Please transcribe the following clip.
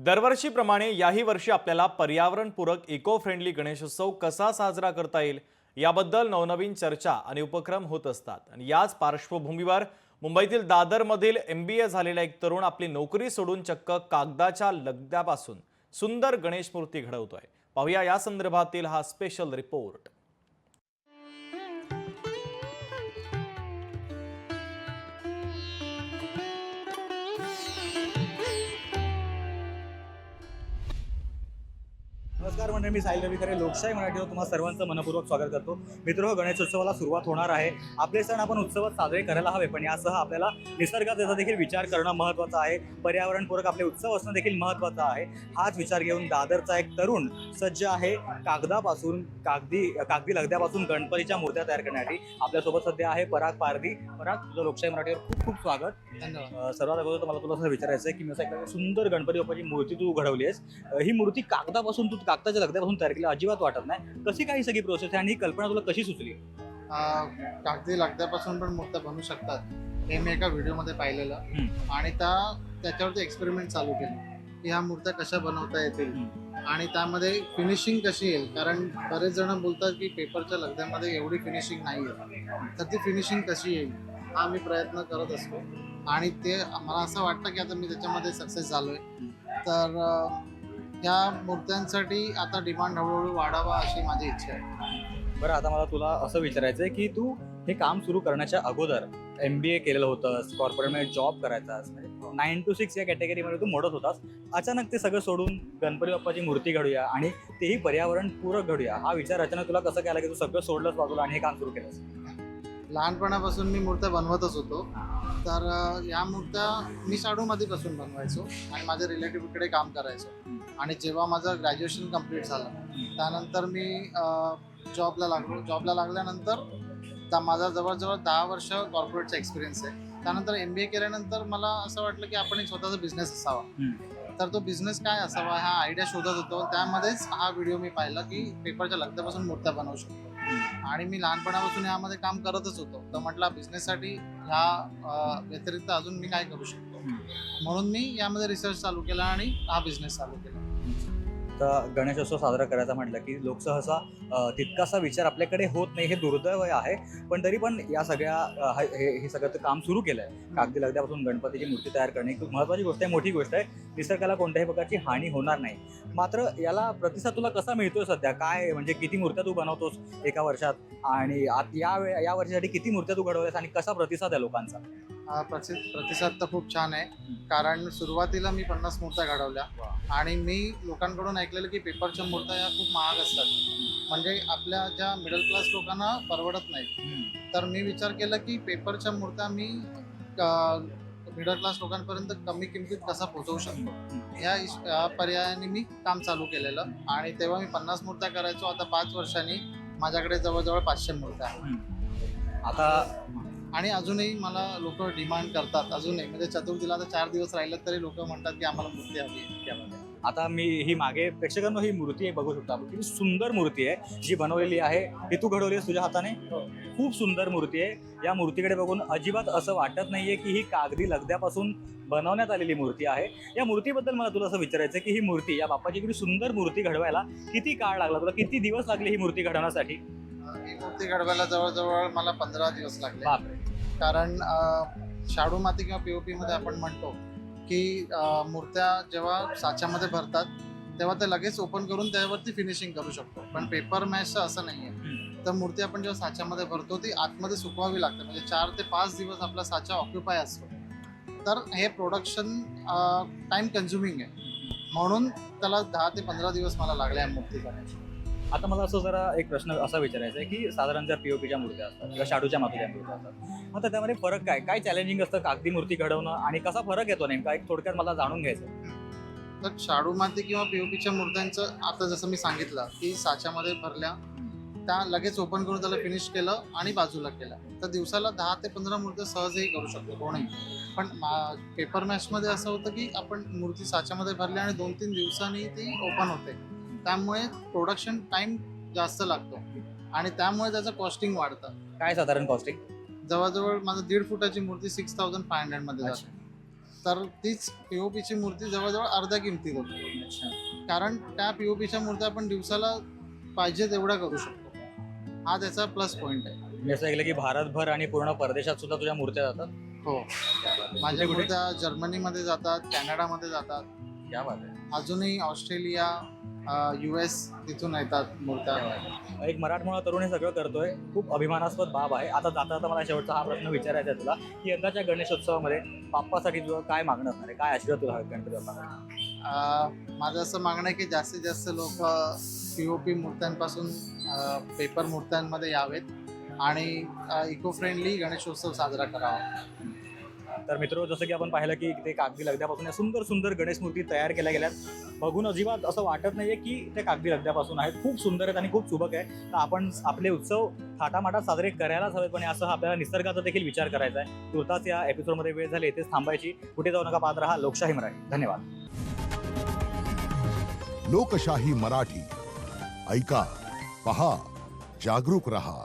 दरवर्षीप्रमाणे याही वर्षी आपल्याला पर्यावरणपूरक इको फ्रेंडली गणेशोत्सव कसा साजरा करता येईल याबद्दल नवनवीन चर्चा आणि उपक्रम होत असतात। आणि याच पार्श्वभूमीवर मुंबईतील दादरमधील MBA झालेला एक तरुण आपली नोकरी सोडून चक्क कागदाच्या लगद्यापासून सुंदर गणेश मूर्ती घडवतोय। पाहूया या संदर्भातील हा स्पेशल रिपोर्ट। नमस्कार मंडळी, मी साहिल रविखरे लोकशाही मराठीवर तुम्हा सर्वांचं मनपूर्वक स्वागत करतो। मित्र, गणेशोत्सवाला सुरुवात होणार आहे। आपले सण आपण उत्सवात साजरे करायला हवे, पण यासह आपल्याला निसर्गाचा देखील विचार करणं महत्त्वाचं आहे। पर्यावरणपूरक आपले उत्सव असणं देखील महत्त्वाचं आहे। हाच विचार घेऊन दादरचा एक तरुण सज्ज आहे कागदापासून कागदी लगद्यापासून गणपतीच्या मूर्त्या तयार करण्यासाठी। आपल्यासोबत सध्या आहे पराग पारधी। पराग, तुझं लोकशाही मराठीवर खूप खूप स्वागत। धन्यवाद। सर्वात अगोदर मला तुला असं विचारायचं आहे की मी असं सुंदर गणपती बाप्पाची मूर्ती तू घडवली आहेस। ही मूर्ती कागदापासून तू कागदाच्या लगद्यापासून तयार केली, अजिबात वाटत नाही। कशी काही सगळी प्रोसेस आहे आणि ही कल्पना तुला कशी सुचली? कागदी लगद्यापासून पण मूर्त्या बनू शकतात हे मी एका व्हिडिओमध्ये पाहिलेलं आणि त्याच्यावरती एक्सपेरिमेंट चालू केली की ह्या मूर्त्या कशा बनवता येतील आणि त्यामध्ये फिनिशिंग कशी येईल। कारण बरेच जण बोलतात की पेपरच्या लगद्यामध्ये एवढी फिनिशिंग नाही आहे, तर ती फिनिशिंग कशी येईल हा मी प्रयत्न करत असतो आणि ते मला असं वाटतं की आता मी त्याच्यामध्ये सक्सेस झालोय। तर या मूर्त्यांसाठी आता डिमांड हळूहळू वाढावा अशी माझी इच्छा आहे। बरं, आता मला तुला असं विचारायचं आहे की तू हे काम सुरू करण्याच्या अगोदर MBA केलेलं होतंस, कॉर्पोरेटमध्ये जॉब करायचास, म्हणजे 9 to 6 या कॅटेगरीमध्ये तू मोडत होतास। अचानक ते सगळं सोडून गणपती बाप्पाची मूर्ती घडूया आणि तेही पर्यावरणपूरक घडूया, हा विचार अचानक तुला कसं केला की तू सगळं सोडलंस बाजूला आणि हे काम सुरू केलंस? लहानपणापासून मी मूर्त्या बनवतच होतो। तर या मूर्त्या मी शाडूमातीपासून बनवायचो आणि माझ्या रिलेटिव्हकडे काम करायचो। आणि जेव्हा माझं ग्रॅज्युएशन कंप्लीट झालं त्यानंतर मी जॉबला लागल्यानंतर माझा जवळजवळ 10 वर्ष कॉर्पोरेटचा एक्सपिरियन्स आहे। त्यानंतर MBA केल्यानंतर मला असं वाटलं की आपण एक स्वतःचा बिझनेस असावा। तर तो बिझनेस काय असावा हा आयडिया शोधत होतो। त्यामध्येच हा व्हिडिओ मी पाहिला की पेपरच्या लगद्यापासून मूर्त्या बनवू शकतो आणि मी लहानपणापासून यामध्ये काम करतच होतो। तर म्हटलं बिझनेससाठी ह्या व्यतिरिक्त अजून मी काय करू शकतो, म्हणून मी यामध्ये रिसर्च चालू केला आणि हा बिझनेस चालू केला। तर गणेशोत्सव साजरा करायचा म्हटलं की लोक सहसा तितकासा विचार आपल्याकडे होत नाही, हे दुर्दैव आहे। पण तरी पण या सगळ्या हे सगळं काम सुरू केलं आहे। कागदी लगद्यापासून गणपतीची मूर्ती तयार करणे खूप महत्त्वाची गोष्ट आहे, मोठी गोष्ट आहे। निसर्गाला कोणत्याही प्रकारची हानी होणार नाही। मात्र याला प्रतिसाद तुला कसा मिळतोय सध्या? काय म्हणजे किती मूर्त्या तू बनवतोस एका वर्षात आणि या वर्षासाठी किती मूर्त्या तू घडवल्यास आणि कसा प्रतिसाद आहे लोकांचा? प्रतिसाद तर खूप छान आहे। कारण सुरुवातीला मी 50 मूर्त्या घडवल्या आणि मी लोकांकडून ऐकलेलं की पेपरच्या मूर्त्या या खूप महाग असतात, म्हणजे आपल्या ज्या मिडल क्लास लोकांना परवडत नाहीत। तर मी विचार केला की पेपरच्या मूर्त्या मी मिडल क्लास लोकांपर्यंत कमी किमतीत कसा पोहोचवू शकतो, या पर्यायाने मी काम चालू केलेलं आणि तेव्हा मी 50 मूर्त्या करायचो। आता 5 वर्षांनी माझ्याकडे जवळजवळ 500 मूर्त्या आहेत आता आणि अजूनही मला लोक डिमांड करतात। अजूनही म्हणजे चतुर्थीला आता 4 दिवस राहिले तरी लोक म्हणतात की आम्हाला मूर्ती हवी आहे। आता मी ही मागे प्रेक्षकांना ही मूर्ती आहे बघू शकतो आपण, किती सुंदर मूर्ती आहे जी बनवलेली आहे। ही तू घडवली आहेस तुझ्या हाताने? खूप सुंदर मूर्ती आहे। या मूर्तीकडे बघून अजिबात असं वाटत नाहीये की ही कागदी लगद्यापासून बनवण्यात आलेली मूर्ती आहे। या मूर्तीबद्दल मला तुला असं विचारायचं की ही मूर्ती, या बाप्पाची एवढी सुंदर मूर्ती घडवायला किती काळ लागला तुला? किती दिवस लागले ही मूर्ती घडवण्यासाठी? ही मूर्ती घडवायला जवळजवळ मला 15 दिवस लागले। बापरे! कारण शाडू माती किंवा POP मध्ये आपण म्हणतो की मूर्त्या जेव्हा साच्यामध्ये भरतात तेव्हा ते लगेच ओपन करून त्यावरती फिनिशिंग करू शकतो, पण पेपर मॅशचं असं नाही आहे। तर मूर्ती आपण जेव्हा साच्यामध्ये भरतो ती आतमध्ये सुकवावी लागते, म्हणजे 4 ते 5 दिवस आपला साचा ऑक्युपाय असतो। तर हे प्रोडक्शन टाइम कन्झ्युमिंग आहे, म्हणून त्याला 10 ते 15 दिवस मला लागले या मूर्ती करण्याची। आता मला असं जरा एक प्रश्न असा विचारायचा आहे की साधारण ज्या POPच्या मूर्त्या असतात किंवा शाडूच्या मातीच्या मूर्त्या असतात, आता त्यामध्ये फरक काय चॅलेंजिंग असतं कागदी मूर्ती घडवणं आणि कसा फरक येतो नेमका, एक थोडक्यात मला जाणून घ्यायचं। तर शाडू माती किंवा POPच्या मूर्त्यांचं आता जसं मी सांगितलं की साच्यामध्ये भरल्या, त्या लगेच ओपन करून त्याला फिनिश केलं आणि बाजूला केलं, तर दिवसाला 10 ते 15 मूर्त्या सहजही करू शकतो कोणीही। पण पेपर मॅशमध्ये असं होतं की आपण मूर्ती साच्यामध्ये भरली आणि 2-3 दिवसांनी ती ओपन होते, त्यामुळे प्रोडक्शन टाइम जास्त लागतो आणि त्यामुळे त्याचं कॉस्टिंग वाढतं। काय साधारण कॉस्टिंग? जवळजवळ माझं 1.5 फुटाची मूर्ती 6500 मध्ये जाते। तर तीच पीओपीची मूर्ती जवळजवळ अर्ध्या किमतीत होती. कारण त्या पीओपीच्या मूर्त्या आपण दिवसाला पाहिजे तेवढ्या करू शकतो. हा त्याचा प्लस पॉइंट आहे. मी असं ऐकलं की भारतभर आणि पूर्ण परदेशात सुद्धा तुझ्या मूर्त्या जातात. हो, माझ्या कुठे? मूर्त्या जर्मनीमध्ये जातात, कॅनडामध्ये जातात, क्या बात आहे. अजूनही ऑस्ट्रेलिया, US तिथून येतात मूर्त्या. एक मराठमोळा तरुण हे सगळं करतोय, खूप अभिमानास्पद बाब आहे. आता जाता जाता मला शेवटचा हा प्रश्न विचारायचा आहे तुला, की यंदाच्या गणेशोत्सवामध्ये बाप्पासाठी तुझं काय मागणं असणार आहे, काय आशीर्वाद तुला हवे गणपती बाप्पा? माझं असं मागणं आहे की जास्तीत जास्त लोक पीओपी मूर्त्यांपासून पेपर मूर्त्यांमध्ये यावेत आणि इको फ्रेंडली गणेशोत्सव साजरा करावा. तर मित्र, जसं की आपण पाहिलं की ते कागदी लगद्यापासून या सुंदर सुंदर गणेश मूर्ती तयार केल्या गेल्यात. बघून अजिबात असं वाटत नाहीये की ते कागदी लगद्यापासून आहेत. खूप सुंदर आहेत आणि खूप सुबक आहे. तर आपण आपले उत्सव थाटामाटात साजरे करायलाच हवेत, पण असं आपल्याला निसर्गाचा देखील विचार करायचा आहे. तुर्तास या एपिसोडमध्ये वेळ झाली, इथेच थांबायची. कुठे जाऊ नका, पाहत राहा लोकशाही मराठी. धन्यवाद. लोकशाही मराठी ऐका, पहा, जागरूक रहा.